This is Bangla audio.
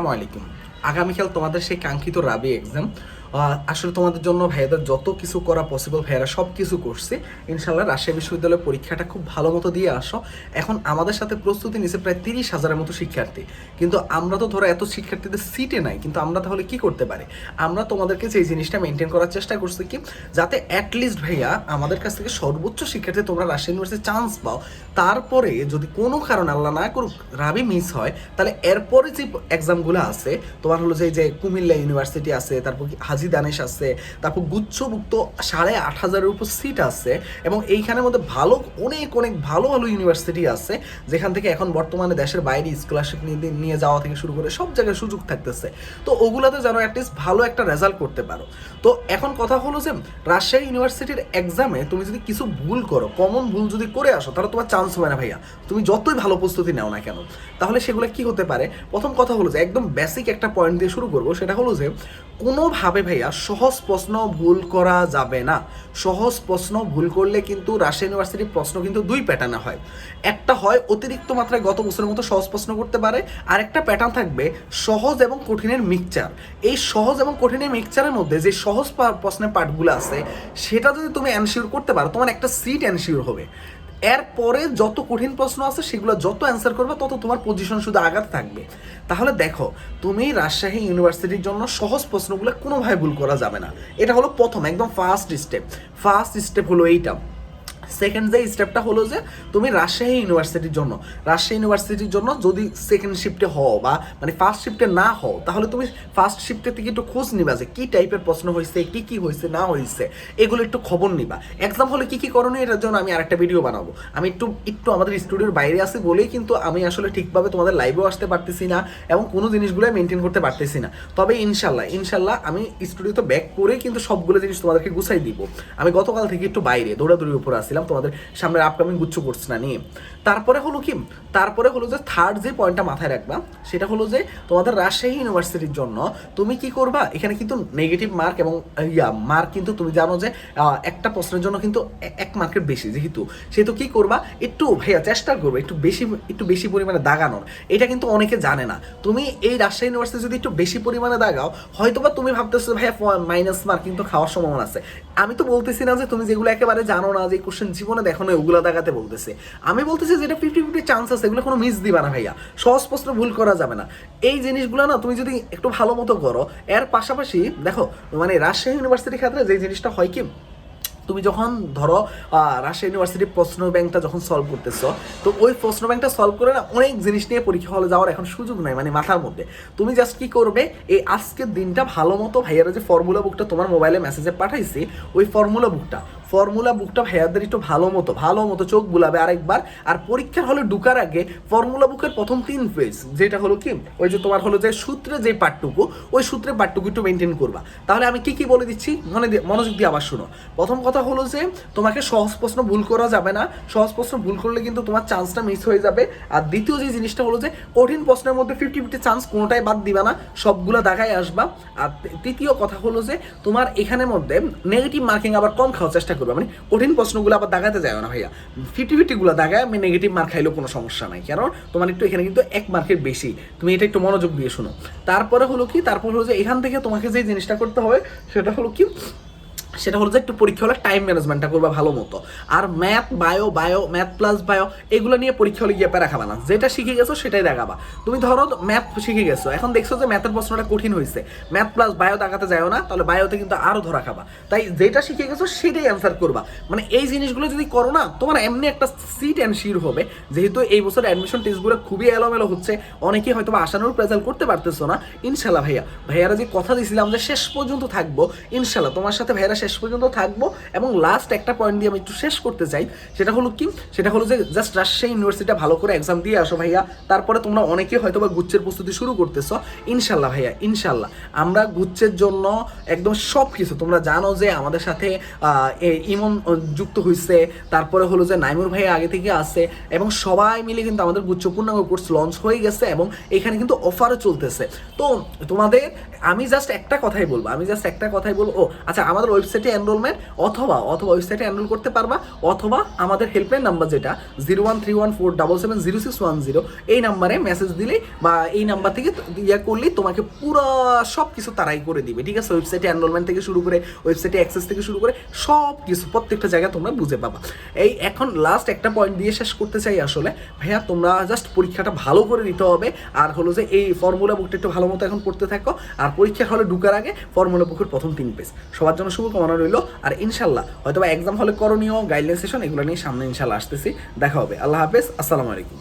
আসসালামু আলাইকুম। আগামীকাল তোমাদের সেই কাঙ্ক্ষিত রাবি এক্সাম। আসলে তোমাদের জন্য ভাইয়াদের যত কিছু করা পসিবল ভাইয়ারা সব কিছু করছে। ইনশাল্লাহ রাজশাহী বিশ্ববিদ্যালয়ের পরীক্ষাটা খুব ভালো মতো দিয়ে আসো। এখন আমাদের সাথে প্রস্তুতি নিছে প্রায় 30,000-এর মতো শিক্ষার্থী, কিন্তু আমরা তো ধরো এত শিক্ষার্থীদের সিটে নাই, কিন্তু আমরা তাহলে কি করতে পারি? আমরা তোমাদেরকে যে জিনিসটা মেনটেন করার চেষ্টা করছি কি, যাতে অ্যাটলিস্ট ভাইয়া আমাদের কাছ থেকে সর্বোচ্চ শিক্ষার্থী তোমরা রাজশাহী ইউনিভার্সিটি চান্স পাও। তারপরে যদি কোনো কারণ আল্লাহ না করুক রাবি মিস হয়, তাহলে এরপরে যে এক্সামগুলো আছে তোমার হলো যে কুমিল্লা ইউনিভার্সিটি আছে, তারপর হাজি দানেশ আছে, তারপর গুচ্ছভুক্ত 8,500-এর উপর সিট আছে, এবং এইখানের মধ্যে ভালো অনেক অনেক ভালো ভালো ইউনিভার্সিটি আছে যেখান থেকে এখন বর্তমানে দেশের বাইরে স্কলারশিপ নিয়ে যাওয়া থেকে শুরু করে সব জায়গায় সুযোগ থাকতেছে। তো ওগুলাতে যেন অ্যাটলিস্ট ভালো একটা রেজাল্ট করতে পারো। তো এখন কথা হলো যে রাজশাহী ইউনিভার্সিটির এক্সামে তুমি যদি কিছু ভুল করো, কমন ভুল যদি করে আসো, তাহলে তোমার চান্স হবে না ভাইয়া। তুমি যতই ভালো প্রস্তুতি নাও না কেন, তাহলে সেগুলো কি হতে পারে? প্রথম কথা হলো যে একদম বেসিক একটা পয়েন্ট দিয়ে শুরু করবো, সেটা হলো যে কোনোভাবে ভাইয়া সহজ প্রশ্ন ভুল করা যাবে না। সহজ প্রশ্ন ভুল করলে কিন্তু রাজশাহী ইউনিভার্সিটির প্রশ্ন কিন্তু দুই প্যাটার্নে হয়। একটা হয় অতিরিক্ত মাত্রায় গত বছরের মতো সহজ প্রশ্ন করতে পারে, আর একটা প্যাটার্ন থাকবে সহজ এবং কঠিনের মিক্সচার। এই সহজ এবং কঠিনের মিক্সচারের মধ্যে যে সহজ প্রশ্নের পার্টগুলো আছে সেটা যদি তুমি এনশিওর করতে পারো, তোমার একটা সিট এনশিওর হবে। এরপরে যত কঠিন প্রশ্ন আছে সেগুলো যত অ্যান্সার করবে তত তোমার পজিশন শুধু আঘাত থাকবে। তাহলে দেখো, তুমি রাজশাহী ইউনিভার্সিটির জন্য সহজ প্রশ্নগুলো কোনোভাবে ভুল করা যাবে না। এটা হলো প্রথম একদম ফার্স্ট স্টেপ হলো এইটা। সেকেন্ড যে স্টেপটা হলো যে তুমি রাজশাহী ইউনিভার্সিটির জন্য যদি সেকেন্ড শিফটে হও বা মানে ফার্স্ট শিফটে না হও, তাহলে তুমি ফার্স্ট শিফটের থেকে একটু খোঁজ নিবা যে কী টাইপের প্রশ্ন হয়েছে, কি হয়েছে না হয়েছে, এগুলো একটু খবর নিবা। এক্সাম হলে কী করণীয় এটার জন্য আমি আরেকটা ভিডিও বানাবো। আমি একটু আমাদের স্টুডিওর বাইরে আছি বলেই কিন্তু আমি আসলে ঠিকভাবে তোমাদের লাইভেও আসতে পারতেছি না এবং কোনো জিনিসগুলো মেনটেন করতে পারতেছি না। তবে ইনশাল্লাহ আমি স্টুডিওতে ব্যাক করে কিন্তু সবগুলো জিনিস তোমাদেরকে গুছাই দিব। আমি গতকাল থেকে একটু বাইরে দৌড়াদৌড়ির উপর আসছিলাম তোমাদের সামনের আপকামিং গুচ্ছ কোর্স না নিয়ে। তারপরে হলো যে থার্ড যে পয়েন্টটা মাথায় রাখবা, সেটা হলো যে তোমাদের রাজশাহী ইউনিভার্সিটির জন্য তুমি কি করবা, এখানে কিন্তু নেগেটিভ মার্ক এবং মার্ক কিন্তু তুমি জানো যে একটা প্রশ্নের জন্য কিন্তু 1 মার্কের বেশি, সেহেতু কি করবা, একটু ভাইয়া চেষ্টা করবে একটু বেশি পরিমাণে দাগানোর। এটা কিন্তু অনেকে জানে না। তুমি এই রাজশাহী ইউনিভার্সিটি যদি একটু বেশি পরিমাণে দাগাও, হয়তোবা তুমি ভাবতেছো ভাইয়া মাইনাস মার্ক কিন্তু খাওয়ার সম্ভাবনা আছে। আমি তো বলতেছি না যে তুমি যেগুলো একেবারে জানো না, যে কোশ্চেন জীবনে দেখো না, ওগুলো দেখাতে বলতেছে। আমি বলতেছি যেটা 50-50 চান্স আছে, এগুলো কোনো মিস দিবা না ভাইয়া। সহজ প্রশ্ন ভুল করা যাবে না। এই জিনিসগুলো না তুমি যদি একটু ভালো মতো করো, এর পাশাপাশি দেখো মানে রাজশাহী ইউনিভার্সিটির ক্ষেত্রে যে জিনিসটা হয় কি, তুমি যখন ধরো রাজশাহী ইউনিভার্সিটির প্রশ্ন ব্যাংকটা যখন সলভ করতেছো, তো ওই প্রশ্ন ব্যাংকটা সলভ করে না অনেক জিনিস নিয়ে পরীক্ষা হলে যাওয়ার এখন সুযোগ নাই, মানে মাথার মধ্যে। তুমি জাস্ট কি করবে, এই আজকের দিনটা ভালো মতো ভাইয়ারা যে ফর্মুলা বুকটা তোমার মোবাইলে মেসেজে পাঠাইছি, ওই ফর্মুলা বুকটা ভাইয়াদের একটু ভালো মতো চোখ বুলাবে আরেকবার। আর পরীক্ষার হলে ঢুকার আগে ফর্মুলা বুকের প্রথম 3 পেজ, যেটা হলো কি ওই যে তোমার হলো যে সূত্রে যে পার্টটুকু, ওই সূত্রের পার্টটুকু একটু মেনটেন করবা। তাহলে আমি কি বলে দিচ্ছি মনোযোগ দিয়ে আবার শুনো। প্রথম কথা হলো যে তোমাকে সহজ প্রশ্ন ভুল করা যাবে না। সহজ প্রশ্ন ভুল করলে কিন্তু তোমার চান্সটা মিস হয়ে যাবে। আর দ্বিতীয় যে জিনিসটা হলো যে কঠিন প্রশ্নের মধ্যে 50-50 চান্স কোনোটাই বাদ দিবা না, সবগুলো দাগায় আসবা। আর তৃতীয় কথা হলো যে তোমার এখানের মধ্যে নেগেটিভ মার্কিং আবার কম খাওয়ার চেষ্টা করবা, মানে কঠিন প্রশ্নগুলো আবার দাগাতে যায় না ভাইয়া। 50-50 দাগায় আমি নেগেটিভ মার্ক খাইলেও কোনো সমস্যা নাই, কারণ তোমার একটু এখানে কিন্তু 1 মার্কের বেশি। তুমি এটা একটু মনোযোগ দিয়ে শোনো। তারপরে হলো যে এখান থেকে তোমাকে যে জিনিসটা করতে হবে সেটা হলো যে একটু পরীক্ষা হলে টাইম ম্যানেজমেন্টটা করবা ভালো মতো। আর ম্যাথ প্লাস বায়ো এগুলো নিয়ে পরীক্ষা হলে গিয়ে প্যারা খাবা না। যেটা শিখে গেছো সেটাই দেখাবা। তুমি ধরো ম্যাথ শিখে গেছো, এখন দেখছো যে ম্যাথের প্রশ্নটা কঠিন হয়েছে, ম্যাথ প্লাস বায়ো দেখাতে যাও না, তাহলে বায়োতে কিন্তু আরও ধরা খাবা। তাই যেটা শিখে গেছো সেটাই অ্যান্সার করবা। মানে এই জিনিসগুলো যদি করো না, তোমার এমনি একটা সিট এনশিওর হবে। যেহেতু এই বছর অ্যাডমিশন টেস্টগুলো খুবই এলোমেলো হচ্ছে, অনেকেই হয়তো আশানুরূপ রেজাল্ট করতে পারতেছো না। ইনশাল্লাহ ভাইয়ারা যে কথা দিয়েছিলাম যে শেষ পর্যন্ত থাকবো, ইনশাল্লাহ তোমার সাথে ভাইয়ারা শেষ পর্যন্ত থাকবো। এবং লাস্ট একটা পয়েন্ট দিয়ে আমি একটু শেষ করতে চাই, সেটা হলো যে জাস্ট রাজশাহী ইউনিভার্সিটিটা ভালো করে এক্সাম দিয়ে আসো ভাইয়া। তারপরে তোমরা অনেকে হয়তো বা গুচ্ছের প্রস্তুতি শুরু করতেছো। ইনশাল্লাহ ভাইয়া, আমরা গুচ্ছের জন্য একদম সব কিছু, তোমরা জানো যে আমাদের সাথে ইমন যুক্ত হয়েছে, তারপরে হলো যে নাইমুর ভাইয়া আগে থেকে আছে, এবং সবাই মিলে কিন্তু আমাদের গুচ্ছ পূর্ণাঙ্গ কোর্স লঞ্চ হয়ে গেছে, এবং এখানে কিন্তু অফারও চলতেছে। তো তোমাদের আমি জাস্ট একটা কথাই বলবো ও আচ্ছা, আমাদের ওয়েবসাইট ওয়েবসাইটে এনরোলমেন্ট অথবা ওয়েবসাইটে এনরোল করতে পারবা, অথবা আমাদের হেল্পলাইন নাম্বার যেটা 013147706110 এই নাম্বারে মেসেজ দিলেই বা এই নাম্বার থেকে করলেই তোমাকে পুরো সব কিছু তারাই করে দিবে, ঠিক আছে? ওয়েবসাইটে এনরোলমেন্ট থেকে শুরু করে ওয়েবসাইটে অ্যাক্সেস থেকে শুরু করে সব কিছু প্রত্যেকটা জায়গায় তোমরা বুঝে পাবা। এই এখন লাস্ট একটা পয়েন্ট দিয়ে শেষ করতে চাই আসলে ভাইয়া, তোমরা জাস্ট পরীক্ষাটা ভালো করে নিতে হবে, আর হলো যে এই ফর্মুলা বুকটা একটু ভালো মতো এখন পড়তে থাকো, আর পরীক্ষা হলে ঢুকার আগে ফর্মুলা বুকের প্রথম 3 পেজ। সবার জন্য শুভকামনা রইল, আর ইনশাল্লাহ হয়তো এক্সাম হলে করণীয় গাইডলাইন সেশন এগুলো নিয়ে সামনে ইনশাল্লাহ আসতেছি, দেখা হবে। আল্লাহ হাফেজ, আসসালামু আলাইকুম।